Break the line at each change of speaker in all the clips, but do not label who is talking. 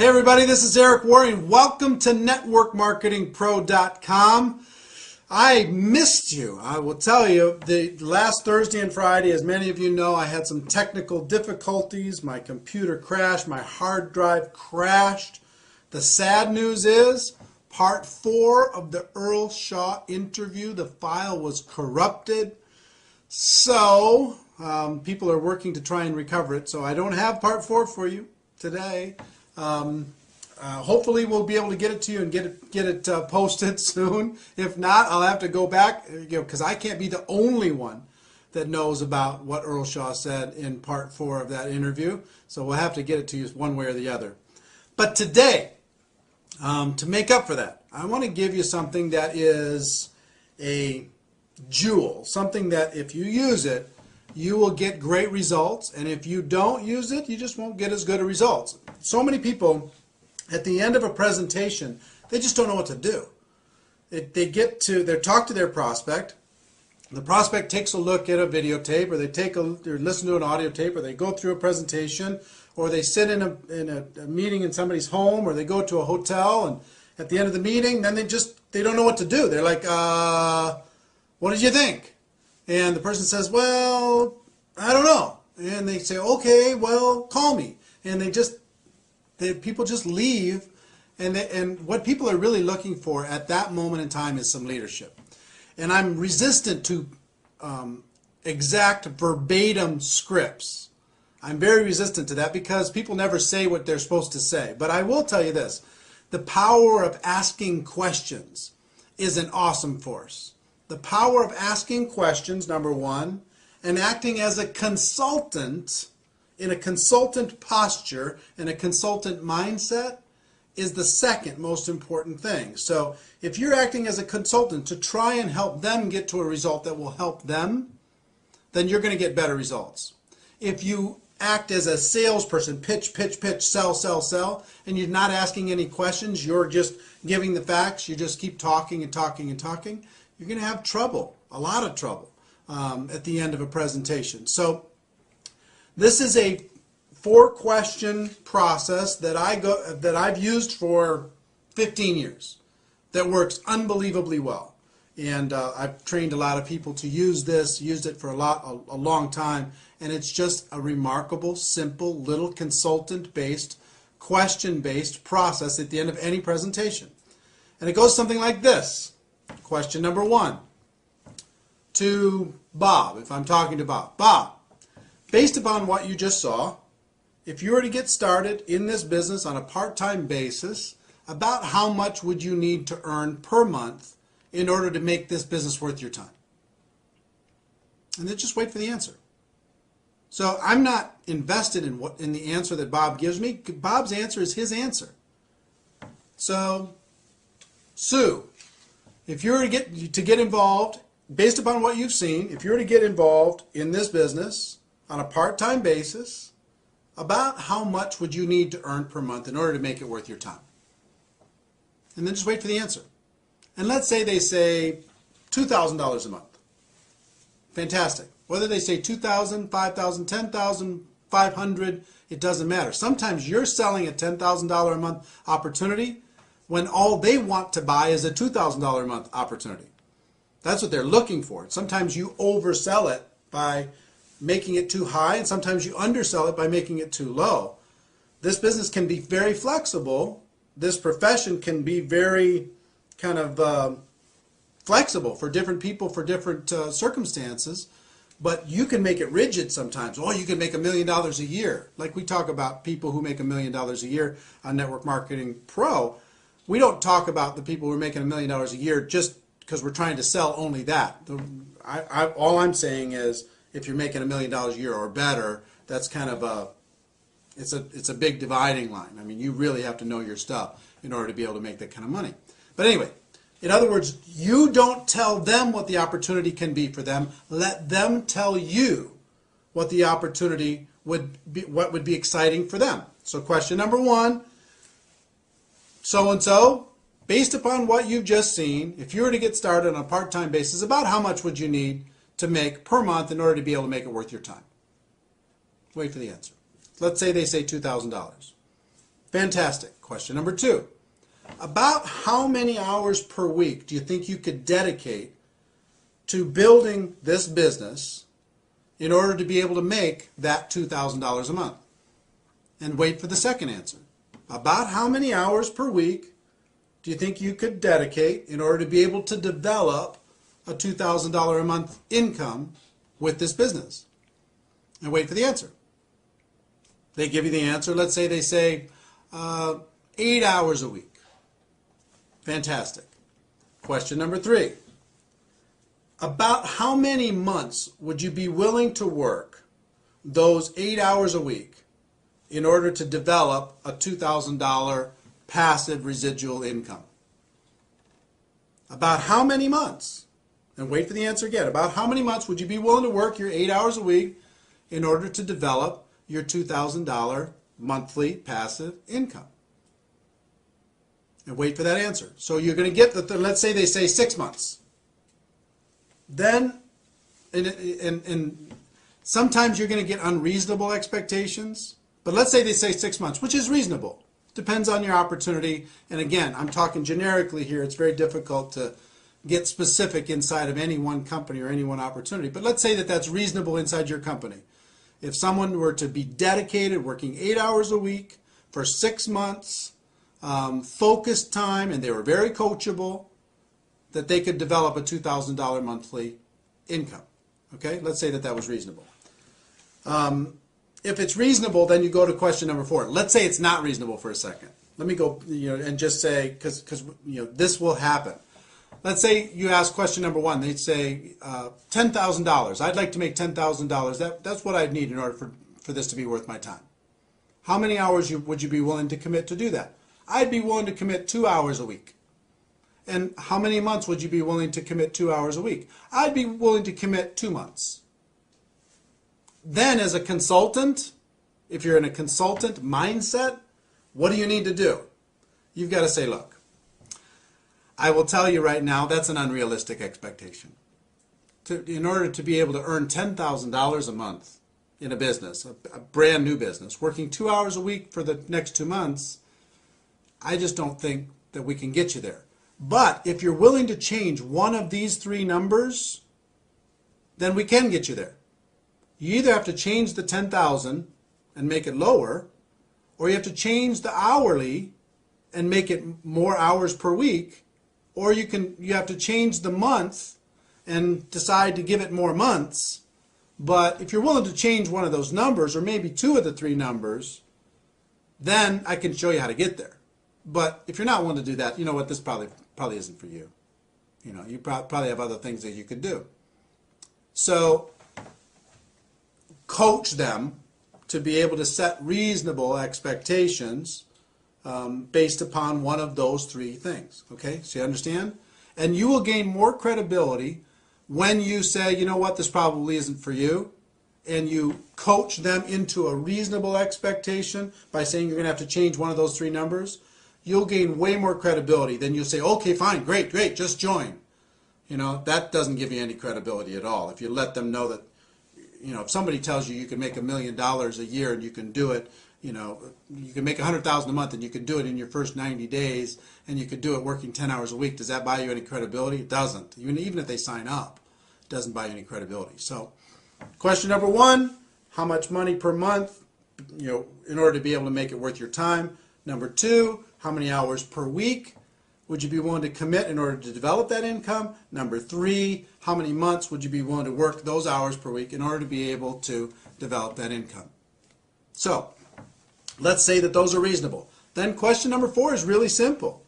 Hey everybody, this is Eric Worre and welcome to networkmarketingpro.com. I missed you. I will tell you, the last Thursday and Friday, as many of you know, I had some technical difficulties. My computer crashed, my hard drive crashed. The sad news is, part 4 of the Earl Shaw interview, the file was corrupted. So, people are working to try and recover it. So I don't have part 4 for you today. Hopefully we'll be able to get it to you and get it posted soon. If not, I'll have to go back, because I can't be the only one that knows about what Earl Shaw said in part 4 of that interview. So we'll have to get it to you one way or the other. But today, to make up for that, I want to give you something that is a jewel, something that if you use it, you will get great results, and if you don't use it, you just won't get as good a results. So many people, at the end of a presentation, they just don't know what to do. They talk to their prospect. The prospect takes a look at a videotape, or they listen to an audio tape, or they go through a presentation, or they sit in a meeting in somebody's home, or they go to a hotel, and at the end of the meeting, then they don't know what to do. They're like, what did you think? And the person says, well, I don't know. And they say, okay, well, call me. And people just leave. And what people are really looking for at that moment in time is some leadership. And I'm resistant to exact verbatim scripts. I'm very resistant to that because people never say what they're supposed to say. But I will tell you this. The power of asking questions is an awesome force. The power of asking questions, number one, and acting as a consultant in a consultant posture, in a consultant mindset, is the second most important thing. So if you're acting as a consultant to try and help them get to a result that will help them, then you're going to get better results. If you act as a salesperson, pitch, sell, and you're not asking any questions, you're just giving the facts, you just keep talking and talking and talking, you're going to have trouble, a lot of trouble, at the end of a presentation. So this is a 4-question process that I've used for 15 years that works unbelievably well. And I've trained a lot of people to use this, used it for a long time, and it's just a remarkable, simple, little consultant-based, question-based process at the end of any presentation. And it goes something like this. Question number 1 to Bob, if I'm talking to Bob. Bob, based upon what you just saw, if you were to get started in this business on a part-time basis, about how much would you need to earn per month in order to make this business worth your time? And then just wait for the answer. So I'm not invested in the answer that Bob gives me. Bob's answer is his answer. So, Sue, if you were to get involved, based upon what you've seen, if you were to get involved in this business on a part-time basis, about how much would you need to earn per month in order to make it worth your time? And then just wait for the answer. And let's say they say $2,000 a month. Fantastic. Whether they say $2,000, $5,000, $10,000, $500, it doesn't matter. Sometimes you're selling a $10,000 a month opportunity when all they want to buy is a $2,000 a month opportunity. That's what they're looking for. Sometimes you oversell it by making it too high, and sometimes you undersell it by making it too low. This business can be very flexible. This profession can be very kind of flexible for different people, for different circumstances, but you can make it rigid sometimes. Oh, you can make $1 million a year. Like we talk about people who make $1 million a year on Network Marketing Pro. We don't talk about the people who are making $1 million a year just because we're trying to sell only that. All I'm saying is if you're making $1 million a year or better, that's kind of it's a big dividing line. I mean, you really have to know your stuff in order to be able to make that kind of money. But anyway, in other words, you don't tell them what the opportunity can be for them. Let them tell you what the opportunity would be, what would be exciting for them. So question number 1, so-and-so, based upon what you've just seen, if you were to get started on a part-time basis, about how much would you need to make per month in order to be able to make it worth your time? Wait for the answer. Let's say they say $2,000. Fantastic. Question number 2. About how many hours per week do you think you could dedicate to building this business in order to be able to make that $2,000 a month? And wait for the second answer. About how many hours per week do you think you could dedicate in order to be able to develop a $2,000 a month income with this business? And wait for the answer. They give you the answer. Let's say they say 8 hours a week. Fantastic. Question number 3. About how many months would you be willing to work those 8 hours a week in order to develop a $2,000 passive residual income? About how many months? And wait for the answer again. About how many months would you be willing to work your 8 hours a week in order to develop your $2,000 monthly passive income? And wait for that answer. So you're going to get let's say they say 6 months. Then, and sometimes you're going to get unreasonable expectations. But let's say they say 6 months, which is reasonable. Depends on your opportunity. And again, I'm talking generically here. It's very difficult to get specific inside of any one company or any one opportunity. But let's say that that's reasonable inside your company. If someone were to be dedicated, working 8 hours a week for 6 months, focused time, and they were very coachable, that they could develop a $2,000 monthly income. Okay, let's say that that was reasonable. If it's reasonable, then you go to question number 4. Let's say it's not reasonable for a second. Let me go, and just say, because this will happen. Let's say you ask question number 1. They'd say $10,000. I'd like to make $10,000. That's what I'd need in order for this to be worth my time. How many hours would you be willing to commit to do that? I'd be willing to commit 2 hours a week. And how many months would you be willing to commit 2 hours a week? I'd be willing to commit 2 months. Then as a consultant, if you're in a consultant mindset, what do you need to do? You've got to say, look, I will tell you right now, that's an unrealistic expectation. In order to be able to earn $10,000 a month in a business, a brand new business, working 2 hours a week for the next 2 months, I just don't think that we can get you there. But if you're willing to change one of these 3 numbers, then we can get you there. You either have to change the 10,000 and make it lower, or you have to change the hourly and make it more hours per week, or you have to change the month and decide to give it more months. But if you're willing to change one of those numbers, or maybe 2 of the 3 numbers, then I can show you how to get there. But if you're not willing to do that, you know what, this probably isn't for you. You probably have other things that you could do. So coach them to be able to set reasonable expectations based upon one of those 3 things. Okay, so you understand? And you will gain more credibility when you say, you know what, this probably isn't for you, and you coach them into a reasonable expectation by saying you're going to have to change one of those 3 numbers. You'll gain way more credibility than you'll say, okay, fine, great, just join. That doesn't give you any credibility at all. If you let them know that, if somebody tells you can make $1 million a year and you can do it, you can make $100,000 a month and you can do it in your first 90 days and you could do it working 10 hours a week, does that buy you any credibility? It doesn't. Even if they sign up, it doesn't buy you any credibility. So question number 1, how much money per month, in order to be able to make it worth your time? Number 2, how many hours per week would you be willing to commit in order to develop that income? Number 3, how many months would you be willing to work those hours per week in order to be able to develop that income? So let's say that those are reasonable. Then question number 4 is really simple.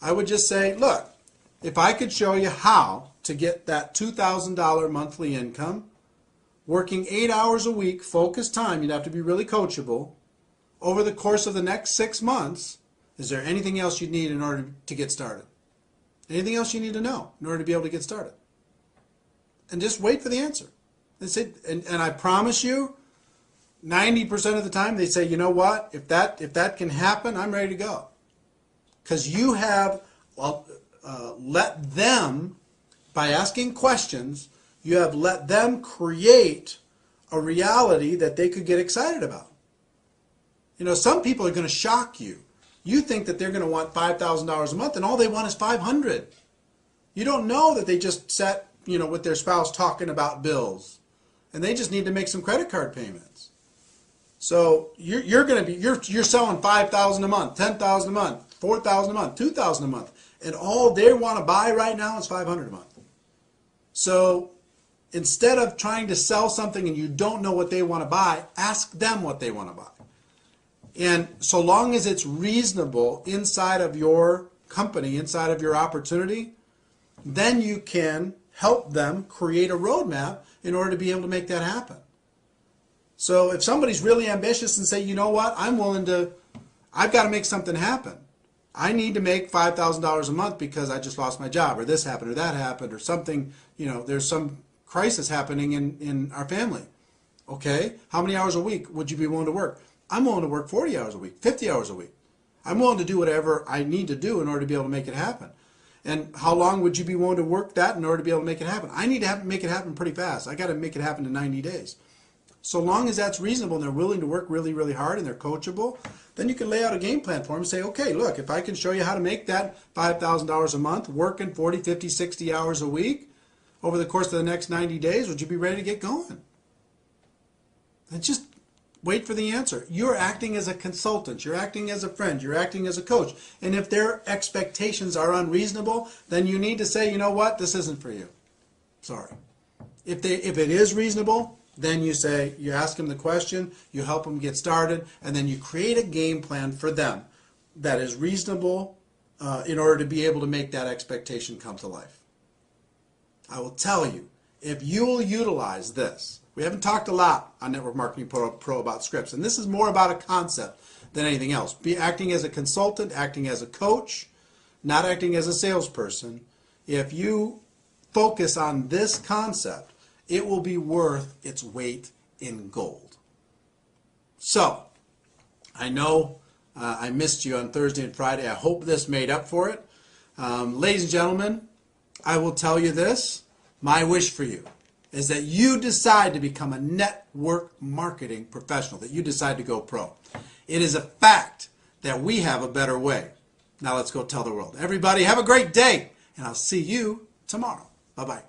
I would just say, look, if I could show you how to get that $2,000 monthly income, working 8 hours a week, focused time, you'd have to be really coachable, over the course of the next 6 months, is there anything else you need in order to get started? Anything else you need to know in order to be able to get started? And just wait for the answer. And I promise you, 90% of the time they say, you know what, if that can happen, I'm ready to go. Because you have let them, by asking questions, you have let them create a reality that they could get excited about. Some people are going to shock you. You think that they're going to want $5,000 a month, and all they want is $500. You don't know that they just sat, with their spouse talking about bills, and they just need to make some credit card payments. So you're selling $5,000 a month, $10,000 a month, $4,000 a month, $2,000 a month, and all they want to buy right now is $500 a month. So instead of trying to sell something and you don't know what they want to buy, ask them what they want to buy. And so long as it's reasonable inside of your company, inside of your opportunity, then you can help them create a roadmap in order to be able to make that happen. So if somebody's really ambitious and say, you know what, I've got to make something happen. I need to make $5,000 a month because I just lost my job, or this happened, or that happened, or something, there's some crisis happening in our family. Okay, how many hours a week would you be willing to work? I'm willing to work 40 hours a week, 50 hours a week. I'm willing to do whatever I need to do in order to be able to make it happen. And how long would you be willing to work that in order to be able to make it happen? I need to make it happen pretty fast. I got to make it happen in 90 days. So long as that's reasonable and they're willing to work really, really hard and they're coachable, then you can lay out a game plan for them and say, okay, look, if I can show you how to make that $5,000 a month, working 40, 50, 60 hours a week over the course of the next 90 days, would you be ready to get going? And just wait for the answer. You're acting as a consultant. You're acting as a friend. You're acting as a coach. And if their expectations are unreasonable, then you need to say, you know what, this isn't for you. Sorry. If it is reasonable, then you ask them the question, you help them get started, and then you create a game plan for them that is reasonable in order to be able to make that expectation come to life. I will tell you, if you will utilize this, we haven't talked a lot on Network Marketing Pro about scripts, and this is more about a concept than anything else. Be acting as a consultant, acting as a coach, not acting as a salesperson. If you focus on this concept, it will be worth its weight in gold. So, I know I missed you on Thursday and Friday. I hope this made up for it. Ladies and gentlemen, I will tell you this. My wish for you is that you decide to become a network marketing professional, that you decide to go pro. It is a fact that we have a better way. Now let's go tell the world. Everybody have a great day, and I'll see you tomorrow. Bye-bye.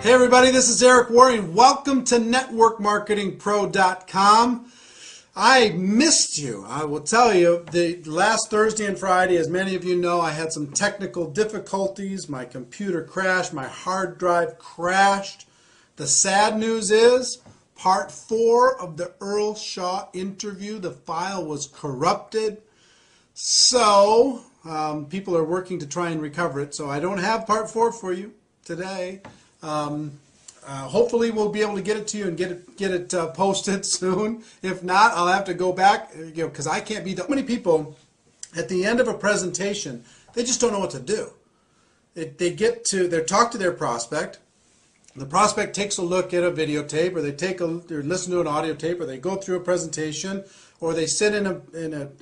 Hey everybody, this is Eric Worre, and welcome to networkmarketingpro.com. I missed you. I will tell you, the last Thursday and Friday, as many of you know, I had some technical difficulties. My computer crashed, my hard drive crashed. The sad news is, part 4 of the Earl Shaw interview, the file was corrupted. So, people are working to try and recover it. So I don't have part 4 for you today. Hopefully we'll be able to get it to you and get it posted soon. If not, I'll have to go back, because I can't be the many people at the end of a presentation, they just don't know what to do. They talk to their prospect. The prospect takes a look at a videotape, or they listen to an audio tape, or they go through a presentation, or they sit in a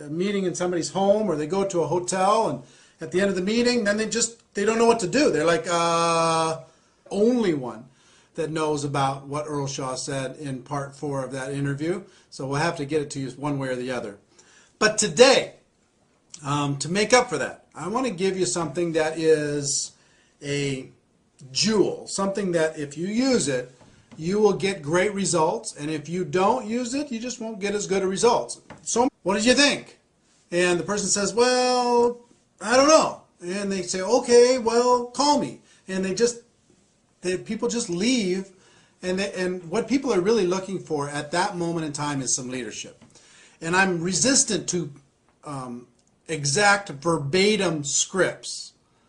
meeting in somebody's home, or they go to a hotel, and at the end of the meeting, then they don't know what to do. They're like, only one that knows about what Earl Shaw said in part 4 of that interview. So we'll have to get it to you one way or the other. But today, to make up for that, I want to give you something that is a jewel, something that if you use it, you will get great results, and if you don't use it, you just won't get as good a results. So what did you think? And the person says, well, I don't know. And they say, okay, well, call me. And people just leave, and what people are really looking for at that moment in time is some leadership. And I'm resistant to exact verbatim scripts.